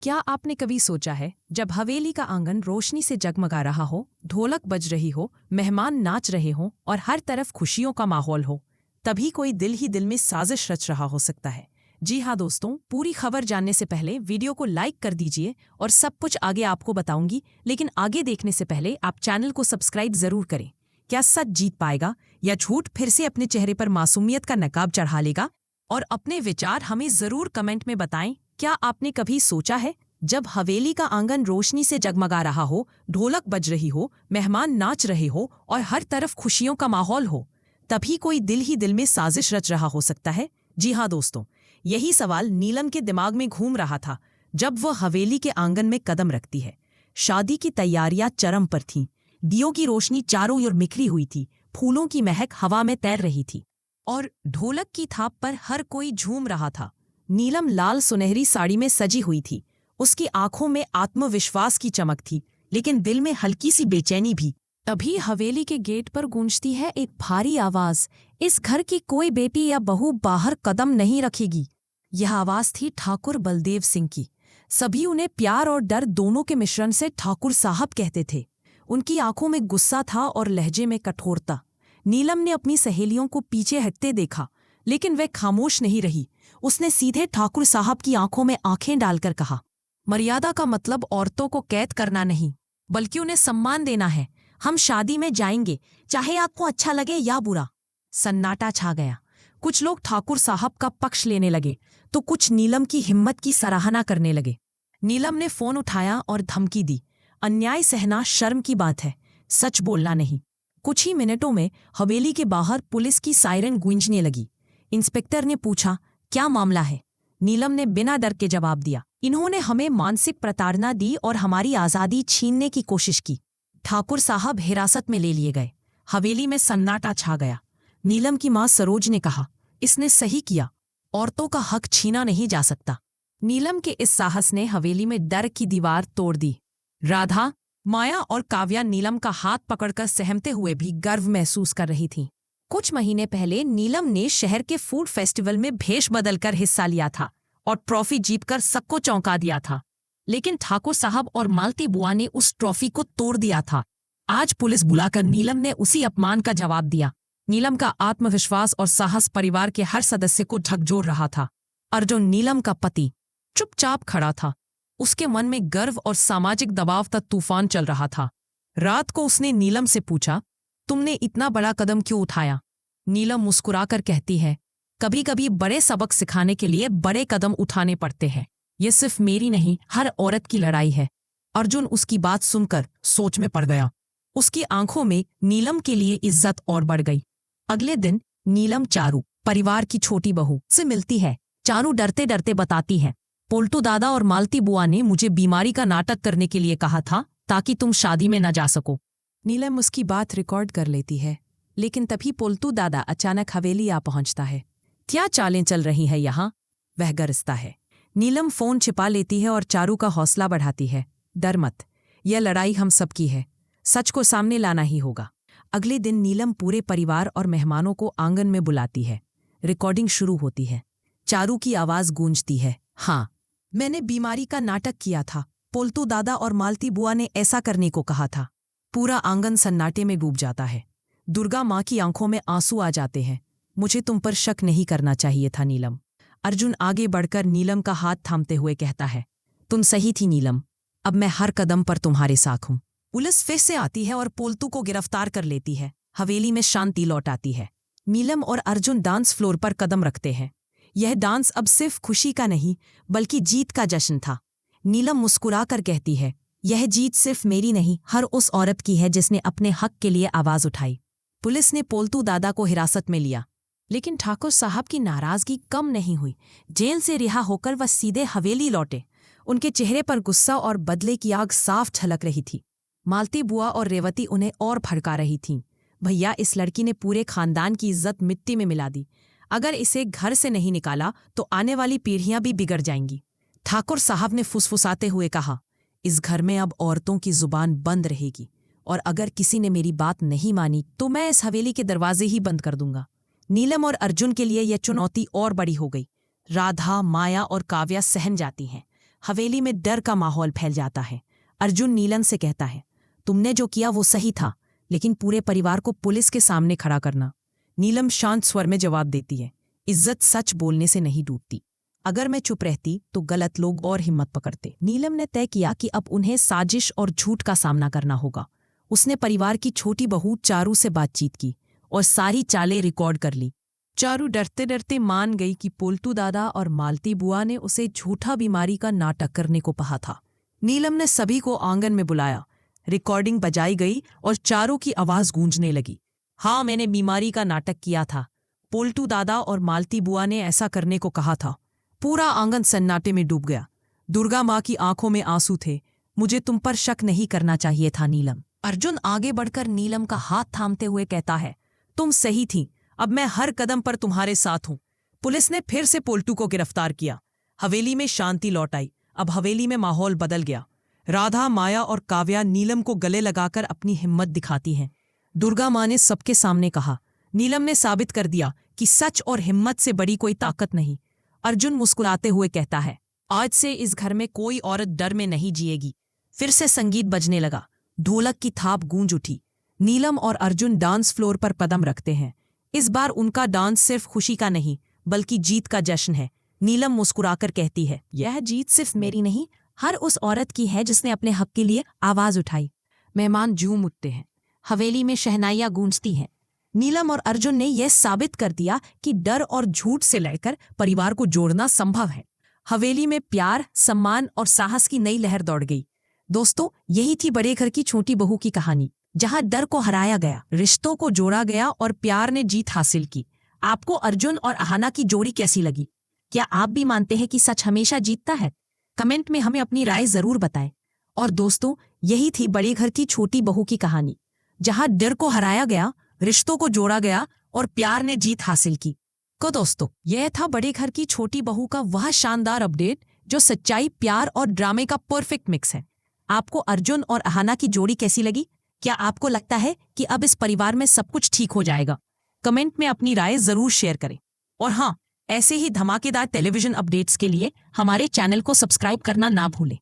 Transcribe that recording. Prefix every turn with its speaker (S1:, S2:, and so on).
S1: क्या आपने कभी सोचा है, जब हवेली का आंगन रोशनी से जगमगा रहा हो, ढोलक बज रही हो, मेहमान नाच रहे हों और हर तरफ खुशियों का माहौल हो, तभी कोई दिल ही दिल में साजिश रच रहा हो सकता है। जी हाँ दोस्तों, पूरी खबर जानने से पहले वीडियो को लाइक कर दीजिए और सब कुछ आगे आपको बताऊंगी, लेकिन आगे देखने से पहले आप चैनल को सब्सक्राइब जरूर करें। क्या सच जीत पाएगा या झूठ फिर से अपने चेहरे पर मासूमियत का नकाब चढ़ा लेगा? और अपने विचार हमें जरूर कमेंट में बताएं। क्या आपने कभी सोचा है, जब हवेली का आंगन रोशनी से जगमगा रहा हो, ढोलक बज रही हो, मेहमान नाच रहे हो और हर तरफ खुशियों का माहौल हो, तभी कोई दिल ही दिल में साजिश रच रहा हो सकता है? जी हाँ दोस्तों, यही सवाल नीलम के दिमाग में घूम रहा था जब वह हवेली के आंगन में कदम रखती है। शादी की तैयारियां चरम पर थीं, दियों की रोशनी चारों ओर बिखरी हुई थी, फूलों की महक हवा में तैर रही थी और ढोलक की थाप पर हर कोई झूम रहा था। नीलम लाल सुनहरी साड़ी में सजी हुई थी, उसकी आंखों में आत्मविश्वास की चमक थी, लेकिन दिल में हल्की सी बेचैनी भी। तभी हवेली के गेट पर गूंजती है एक भारी आवाज, इस घर की कोई बेटी या बहू बाहर कदम नहीं रखेगी। यह आवाज थी ठाकुर बलदेव सिंह की। सभी उन्हें प्यार और डर दोनों के मिश्रण से ठाकुर साहब कहते थे। उनकी आंखों में गुस्सा था और लहजे में कठोरता। नीलम ने अपनी सहेलियों को पीछे हटते देखा, लेकिन वह खामोश नहीं रही। उसने सीधे ठाकुर साहब की आंखों में आंखें डालकर कहा, मर्यादा का मतलब औरतों को कैद करना नहीं, बल्कि उन्हें सम्मान देना है। हम शादी में जाएंगे, चाहे आपको अच्छा लगे या बुरा। सन्नाटा छा गया। कुछ लोग ठाकुर साहब का पक्ष लेने लगे, तो कुछ नीलम की हिम्मत की सराहना करने लगे। नीलम ने फोन उठाया और धमकी दी, अन्याय सहना शर्म की बात है, सच बोलना नहीं। कुछ ही मिनटों में हवेली के बाहर पुलिस की सायरन गूंजने लगी। इंस्पेक्टर ने पूछा, क्या मामला है? नीलम ने बिना डर के जवाब दिया, इन्होंने हमें मानसिक प्रताड़ना दी और हमारी आज़ादी छीनने की कोशिश की। ठाकुर साहब हिरासत में ले लिए गए। हवेली में सन्नाटा छा गया। नीलम की मां सरोज ने कहा, इसने सही किया, औरतों का हक छीना नहीं जा सकता। नीलम के इस साहस ने हवेली में डर की दीवार तोड़ दी। राधा, माया और काव्या नीलम का हाथ पकड़कर सहमते हुए भी गर्व महसूस कर रही थीं। कुछ महीने पहले नीलम ने शहर के फूड फेस्टिवल में भेष बदलकर हिस्सा लिया था और ट्रॉफी जीतकर सबको चौंका दिया था। लेकिन ठाकुर साहब और मालती बुआ ने उस ट्रॉफी को तोड़ दिया था। आज पुलिस बुलाकर नीलम ने उसी अपमान का जवाब दिया। नीलम का आत्मविश्वास और साहस परिवार के हर सदस्य को झकझोर रहा था। अर्जुन, नीलम का पति, चुपचाप खड़ा था। उसके मन में गर्व और सामाजिक दबाव का तूफान चल रहा था। रात को उसने नीलम से पूछा, तुमने इतना बड़ा कदम क्यों उठाया? नीलम मुस्कुराकर कहती है, कभी कभी बड़े सबक सिखाने के लिए बड़े कदम उठाने पड़ते हैं। ये सिर्फ मेरी नहीं, हर औरत की लड़ाई है। अर्जुन उसकी बात सुनकर सोच में पड़ गया। उसकी आंखों में नीलम के लिए इज्जत और बढ़ गई। अगले दिन नीलम चारू, परिवार की छोटी बहू, से मिलती है। चारू डरते डरते बताती है, पोल्टू दादा और मालती बुआ ने मुझे बीमारी का नाटक करने के लिए कहा था ताकि तुम शादी में न जा सको। नीलम उसकी बात रिकॉर्ड कर लेती है, लेकिन तभी पोल्टू दादा अचानक हवेली आ पहुंचता है। क्या चालें चल रही है यहाँ? वह गरजता है। नीलम फोन छिपा लेती है और चारू का हौसला बढ़ाती है, डर मत, यह लड़ाई हम सबकी है, सच को सामने लाना ही होगा। अगले दिन नीलम पूरे परिवार और मेहमानों को आंगन में बुलाती है। रिकॉर्डिंग शुरू होती है। चारू की आवाज गूंजती है, हाँ, मैंने बीमारी का नाटक किया था। पोल्टू दादा और मालती बुआ ने ऐसा करने को कहा था। पूरा आंगन सन्नाटे में डूब जाता है। दुर्गा माँ की आंखों में आंसू आ जाते हैं। मुझे तुम पर शक नहीं करना चाहिए था नीलम। अर्जुन आगे बढ़कर नीलम का हाथ थामते हुए कहता है, तुम सही थी नीलम, अब मैं हर कदम पर तुम्हारे साथ हूं। पुलिस फिर से आती है और पोल्टू को गिरफ्तार कर लेती है। हवेली में शांति लौट आती है। नीलम और अर्जुन डांस फ्लोर पर कदम रखते हैं। यह डांस अब सिर्फ खुशी का नहीं, बल्कि जीत का जश्न था। नीलम मुस्कुराकर कहती है, यह जीत सिर्फ मेरी नहीं, हर उस औरत की है जिसने अपने हक के लिए आवाज उठाई। पुलिस ने पोल्टू दादा को हिरासत में लिया, लेकिन ठाकुर साहब की नाराजगी कम नहीं हुई। जेल से रिहा होकर वह सीधे हवेली लौटे। उनके चेहरे पर गुस्सा और बदले की आग साफ झलक रही थी। मालती बुआ और रेवती उन्हें और भड़का रही थीं। भैया, इस लड़की ने पूरे खानदान की इज्जत मिट्टी में मिला दी। अगर इसे घर से नहीं निकाला तो आने वाली पीढ़ियां भी बिगड़ जाएंगी। ठाकुर साहब ने फुसफुसाते हुए कहा, इस घर में अब औरतों की जुबान बंद रहेगी, और अगर किसी ने मेरी बात नहीं मानी तो मैं इस हवेली के दरवाजे ही बंद कर दूंगा। नीलम और अर्जुन के लिए यह चुनौती और बड़ी हो गई। राधा, माया और काव्या सहन जाती हैं। हवेली में डर का माहौल फैल जाता है। अर्जुन नीलम से कहता है, तुमने जो किया वो सही था, लेकिन पूरे परिवार को पुलिस के सामने खड़ा करना। नीलम शांत स्वर में जवाब देती है, इज्जत सच बोलने से नहीं टूटती। अगर मैं चुप रहती तो गलत लोग और हिम्मत पकड़ते। नीलम ने तय किया कि अब उन्हें साजिश और झूठ का सामना करना होगा। उसने परिवार की छोटी बहू चारू से बातचीत की और सारी चालें रिकॉर्ड कर ली। चारू डरते डरते मान गई कि पोल्टू दादा और मालती बुआ ने उसे झूठा बीमारी का नाटक करने को कहा था। नीलम ने सभी को आंगन में बुलाया, रिकॉर्डिंग बजाई गई और चारू की आवाज गूंजने लगी। हाँ, मैंने बीमारी का नाटक किया था। पोल्टू दादा और मालती बुआ ने ऐसा करने को कहा था। पूरा आंगन सन्नाटे में डूब गया। दुर्गा माँ की आंखों में आंसू थे। मुझे तुम पर शक नहीं करना चाहिए था नीलम। अर्जुन आगे बढ़कर नीलम का हाथ थामते हुए कहता है, तुम सही थी। अब मैं हर कदम पर तुम्हारे साथ हूं। पुलिस ने फिर से पोल्टू को गिरफ्तार किया। हवेली में शांति लौट आई। अब हवेली में माहौल बदल गया। राधा, माया और काव्या नीलम को गले लगाकर अपनी हिम्मत दिखाती हैं। दुर्गा माँ ने सबके सामने कहा, नीलम ने साबित कर दिया कि सच और हिम्मत से बड़ी कोई ताकत नहीं। अर्जुन मुस्कुराते हुए कहता है, आज से इस घर में कोई औरत डर में नहीं जिएगी। फिर से संगीत बजने लगा। ढोलक की थाप गूंज उठी। नीलम और अर्जुन डांस फ्लोर पर कदम रखते हैं। इस बार उनका डांस सिर्फ खुशी का नहीं, बल्कि जीत का जश्न है। नीलम मुस्कुराकर कहती है, यह जीत सिर्फ मेरी नहीं, हर उस औरत की है जिसने अपने हक के लिए आवाज उठाई। मेहमान झूम उठते हैं। हवेली में शहनाइयां गूंजती हैं। नीलम और अर्जुन ने यह साबित कर दिया कि डर और झूठ से लड़कर परिवार को जोड़ना संभव है। हवेली में प्यार, सम्मान और साहस की नई लहर दौड़ गई। दोस्तों, यही थी बड़े घर की छोटी बहू की कहानी, जहां डर को हराया गया, रिश्तों को जोड़ा गया और प्यार ने जीत हासिल की। आपको अर्जुन और अहाना की जोड़ी कैसी लगी? क्या आप भी मानते हैं कि सच हमेशा जीतता है? कमेंट में हमें अपनी राय जरूर बताएं। और दोस्तों, यही थी बड़े घर की छोटी बहू की कहानी, जहां डर को हराया गया, रिश्तों को जोड़ा गया और प्यार ने जीत हासिल की। तो दोस्तों, यह था बड़े घर की छोटी बहू का वह शानदार अपडेट जो सच्चाई, प्यार और ड्रामे का परफेक्ट मिक्स है। आपको अर्जुन और अहाना की जोड़ी कैसी लगी? क्या आपको लगता है कि अब इस परिवार में सब कुछ ठीक हो जाएगा? कमेंट में अपनी राय जरूर शेयर करें। और हाँ, ऐसे ही धमाकेदार टेलीविजन अपडेट्स के लिए हमारे चैनल को सब्सक्राइब करना ना भूलें।